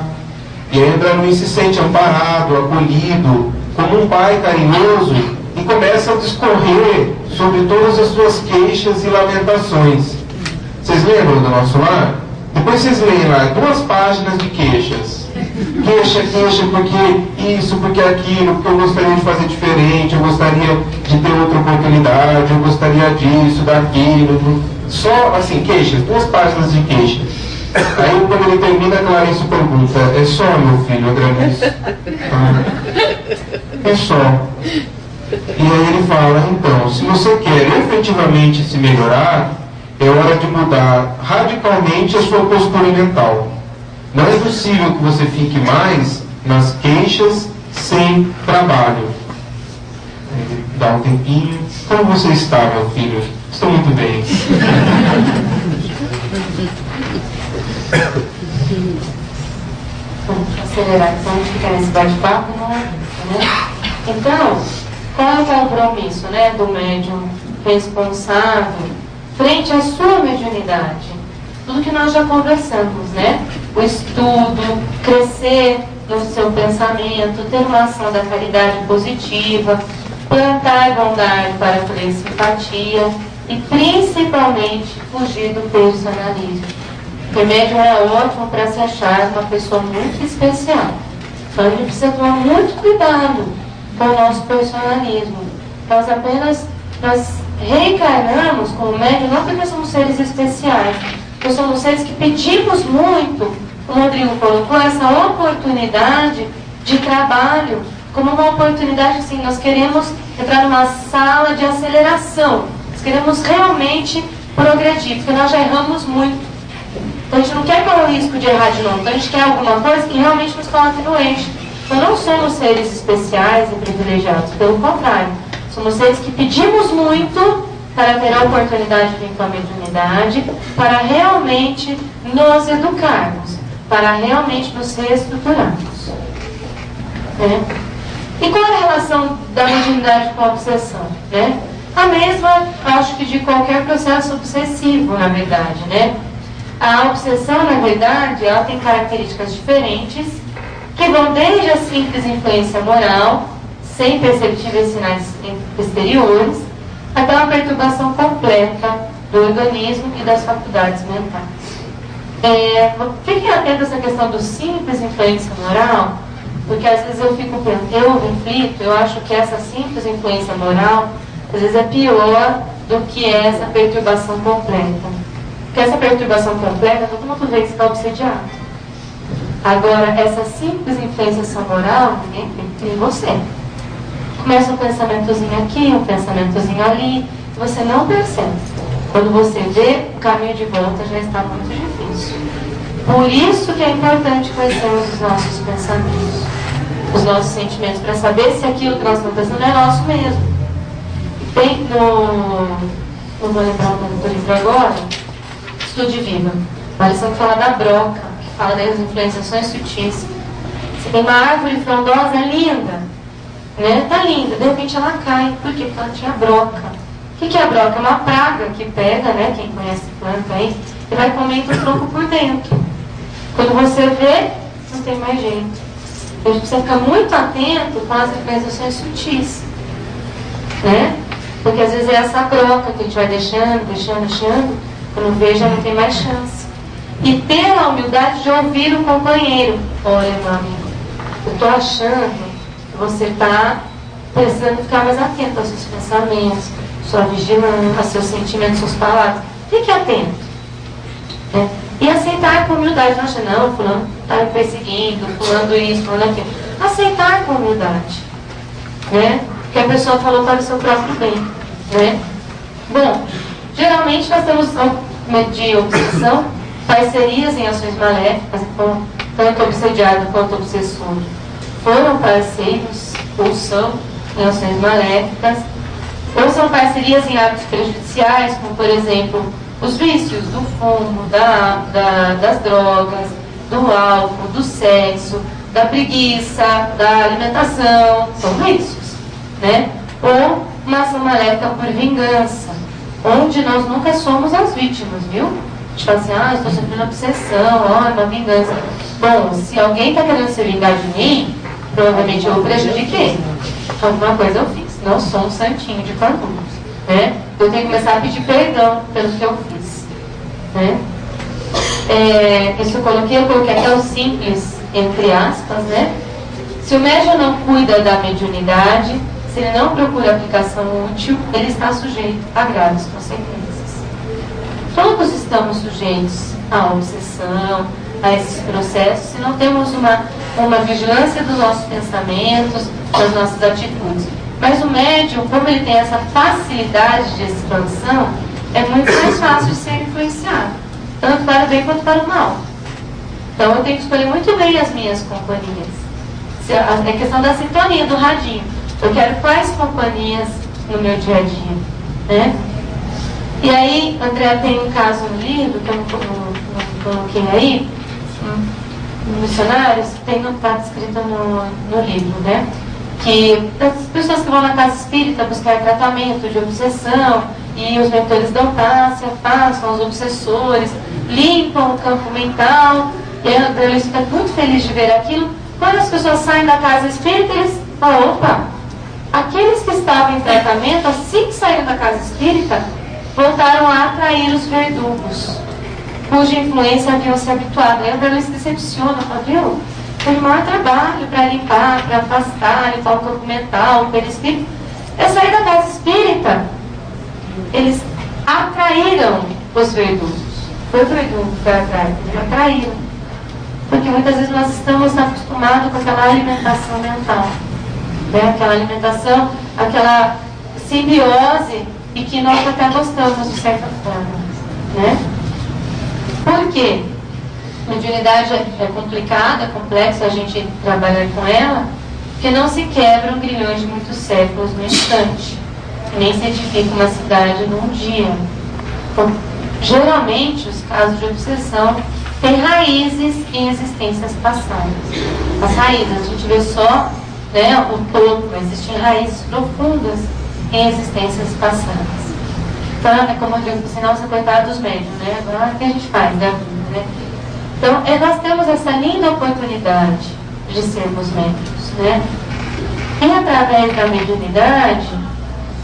Speaker 1: E aí o André Luiz se sente amparado, acolhido, como um pai carinhoso, e começa a discorrer sobre todas as suas queixas e lamentações. Vocês lembram do nosso lar? Depois vocês leem lá 2 páginas de queixas. Queixa, porque isso, porque aquilo, porque eu gostaria de fazer diferente, eu gostaria de ter outra oportunidade, eu gostaria disso, daquilo. Só, assim, queixas, 2 páginas de queixa. Aí, quando ele termina, a Clarencio pergunta, é só, meu filho, André Luiz? É só. E aí ele fala, então, se você quer efetivamente se melhorar, é hora de mudar radicalmente a sua postura mental. Não é possível que você fique mais nas queixas sem trabalho. Ele dá um tempinho. Como você está, meu filho? Estou muito bem.
Speaker 3: Vamos acelerar, vamos ficar nesse bate-papo, Então, qual é o compromisso, do médium responsável frente à sua mediunidade? Tudo que nós já conversamos, O estudo, crescer no seu pensamento, ter uma ação da caridade positiva, plantar bondade para colher simpatia e principalmente fugir do personalismo. Porque médium é ótimo para se achar uma pessoa muito especial. Então a gente precisa tomar muito cuidado com o nosso personalismo. Nós reencarnamos como médium não porque somos seres especiais, porque somos seres que pedimos muito. O Rodrigo colocou essa oportunidade de trabalho como uma oportunidade, assim, nós queremos entrar numa sala de aceleração, nós queremos realmente progredir, porque nós já erramos muito. Então a gente não quer correr o risco de errar de novo, então a gente quer alguma coisa que realmente nos coloque no eixo. Então não somos seres especiais e privilegiados, pelo contrário, somos seres que pedimos muito para ter a oportunidade de vir com a mediunidade, para realmente nos educarmos, para realmente nos reestruturarmos. Né? E qual é a relação da mediunidade com a obsessão? Né? A mesma, acho que de qualquer processo obsessivo, na verdade. Né? A obsessão, na verdade, ela tem características diferentes, que vão desde a simples influência moral, sem perceptíveis sinais exteriores, até uma perturbação completa do organismo e das faculdades mentais. Fiquem atentos a essa questão do simples influência moral, porque às vezes eu reflito, eu acho que essa simples influência moral, às vezes é pior do que essa perturbação completa. Porque essa perturbação completa, todo mundo vê que está obsediado. Agora, essa simples influência moral, ninguém tem você. Começa um pensamentozinho aqui, um pensamentozinho ali, e você não percebe. Quando você vê, o caminho de volta já está muito difícil. Por isso que é importante conhecermos os nossos pensamentos, os nossos sentimentos, para saber se aquilo que nós estamos pensando é nosso mesmo. Tem não vou lembrar o nome do livro agora, Estude Viva. Uma lição que fala da broca, que fala das influenciações sutis. Você tem uma árvore frondosa linda, né? Tá linda, de repente ela cai. Por quê? Porque ela tinha broca. O que é a broca? É uma praga que pega, né? Quem conhece planta aí, e vai comendo o tronco por dentro. Quando você vê, não tem mais jeito. A gente precisa ficar muito atento com as influenciações sutis, né? Porque às vezes é essa broca que a gente vai deixando, quando vê já não tem mais chance. E ter a humildade de ouvir o companheiro. Olha, meu amigo, eu estou achando que você está precisando ficar mais atento aos seus pensamentos, sua vigilância, aos seus sentimentos, suas palavras. Fique atento. Né? E aceitar com humildade. Não, fulano está me perseguindo, fulano isso, fulano aquilo. Aceitar com humildade. Né? Porque a pessoa falou para o seu próprio bem. Né? Bom, geralmente nós temos de obsessão, parcerias em ações maléficas, então, tanto obsediado quanto obsessor foram parceiros ou são em ações maléficas, ou são parcerias em hábitos prejudiciais, como por exemplo os vícios do fumo, das drogas, do álcool, do sexo, da preguiça, da alimentação, são vícios, né? Ou uma ação maléfica por vingança, onde nós nunca somos as vítimas, viu? A gente fala assim, estou sofrendo obsessão, uma vingança. Bom, se alguém está querendo se vingar de mim, provavelmente eu prejudiquei. Alguma coisa eu fiz. Não sou um santinho de Cordúbio, né? Eu tenho que começar a pedir perdão pelo que eu fiz, né? Isso eu coloquei até o simples, entre aspas, né? Se o médium não cuida da mediunidade, se ele não procura aplicação útil, ele está sujeito a graves consequências. Todos estamos sujeitos à obsessão, a esses processos, se não temos uma vigilância dos nossos pensamentos, das nossas atitudes. Mas o médium, como ele tem essa facilidade de expansão, é muito mais fácil de ser influenciado, tanto para o bem quanto para o mal. Então eu tenho que escolher muito bem as minhas companhias. É questão da sintonia, do radinho. Eu quero quais companhias no meu dia a dia, né? E aí, André, tem um caso no livro, que eu não coloquei aí, missionários, está escrito no livro, né? Que as pessoas que vão na casa espírita buscar tratamento de obsessão, e os mentores dão passe, afastam os obsessores, limpam o campo mental, e aí André Luiz fica muito feliz de ver aquilo. Quando as pessoas saem da casa espírita, eles falam, opa, aqueles que estavam em tratamento, assim que saíram da casa espírita, voltaram a atrair os verdugos, cuja influência haviam se habituado. Aí André Luiz se decepciona, fala, viu? Teve maior trabalho para limpar, para afastar, limpar o corpo mental, o perispírito. Eu saí da casa espírita, eles atraíram os verdugos. Foi o verdugo que foi atrás, eles atraíram. Porque muitas vezes nós estamos acostumados com aquela alimentação mental, né? Aquela alimentação, aquela simbiose, e que nós até gostamos de certa forma, né? Por quê? Mediunidade é complicada, é complexo a gente trabalhar com ela, porque não se quebram grilhões de muitos séculos no instante, nem se edifica uma cidade num dia. Então, geralmente, os casos de obsessão têm raízes em existências passadas. As raízes, a gente vê só, né, o topo, mas existem raízes profundas em existências passadas. Então, é como eu digo, senão você coitado dos médios, né? Agora, o que a gente faz da vida, né? Então, nós temos essa linda oportunidade de sermos médicos, né? E através da mediunidade,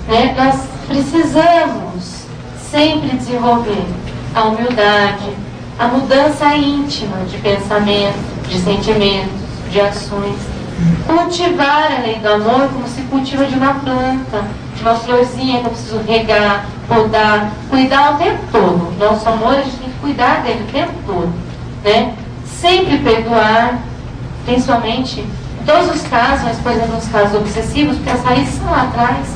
Speaker 3: né, nós precisamos sempre desenvolver a humildade, a mudança íntima de pensamento, de sentimentos, de ações. Cultivar a lei do amor como se cultiva de uma planta, de uma florzinha que eu preciso regar, podar, cuidar o tempo todo. Nosso amor, a gente tem que cuidar dele o tempo todo, né? Sempre perdoar, principalmente em todos os casos, mas por exemplo nos casos obsessivos, porque as raízes são lá atrás.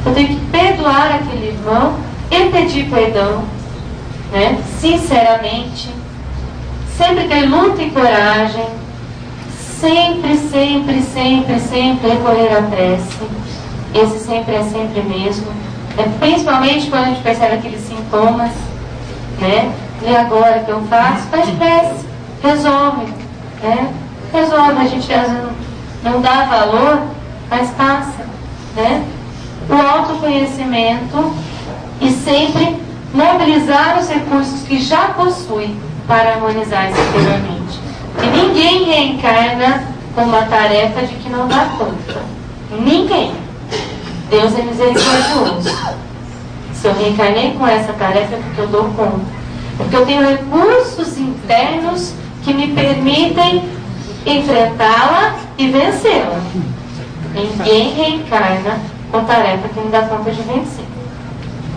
Speaker 3: Eu tenho que perdoar aquele irmão e pedir perdão, né? Sinceramente, sempre ter luta e coragem, sempre, sempre, sempre, sempre recorrer à prece. Esse sempre é sempre mesmo, principalmente quando a gente percebe aqueles sintomas, né? E agora que eu faço? Faz prece, resolve, né? Resolve, a gente às vezes não dá valor, mas passa, né? O autoconhecimento e sempre mobilizar os recursos que já possui para harmonizar exteriormente. E ninguém reencarna com uma tarefa de que não dá conta. Ninguém. Deus é misericordioso. Se eu reencarnei com essa tarefa é porque eu dou conta. É porque eu tenho recursos internos que me permitem enfrentá-la e vencê-la. Ninguém reencarna com tarefa que não dá conta de vencer.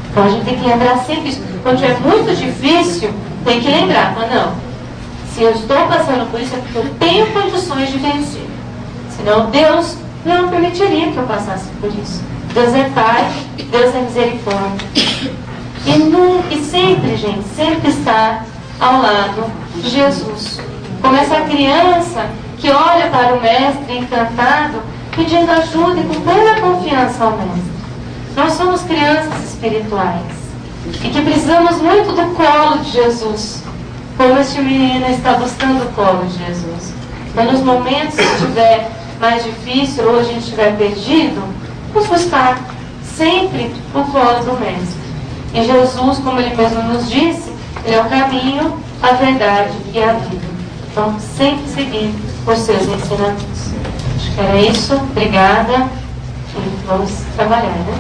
Speaker 3: Então a gente tem que lembrar sempre isso. Quando é muito difícil, tem que lembrar. Mas não, se eu estou passando por isso é porque eu tenho condições de vencer. Senão Deus não permitiria que eu passasse por isso. Deus é Pai, Deus é misericórdia. E sempre, gente, sempre estar ao lado de Jesus. Como essa criança que olha para o Mestre encantado, pedindo ajuda e com plena confiança ao Mestre. Nós somos crianças espirituais e que precisamos muito do colo de Jesus, como este menino está buscando o colo de Jesus. Então, nos momentos que estiver mais difícil ou a gente estiver perdido, vamos buscar sempre o colo do Mestre. E Jesus, como Ele mesmo nos disse, Ele é o caminho, a verdade e a vida. Então, sempre seguir por seus ensinamentos. Acho que era isso. Obrigada. E vamos trabalhar, né?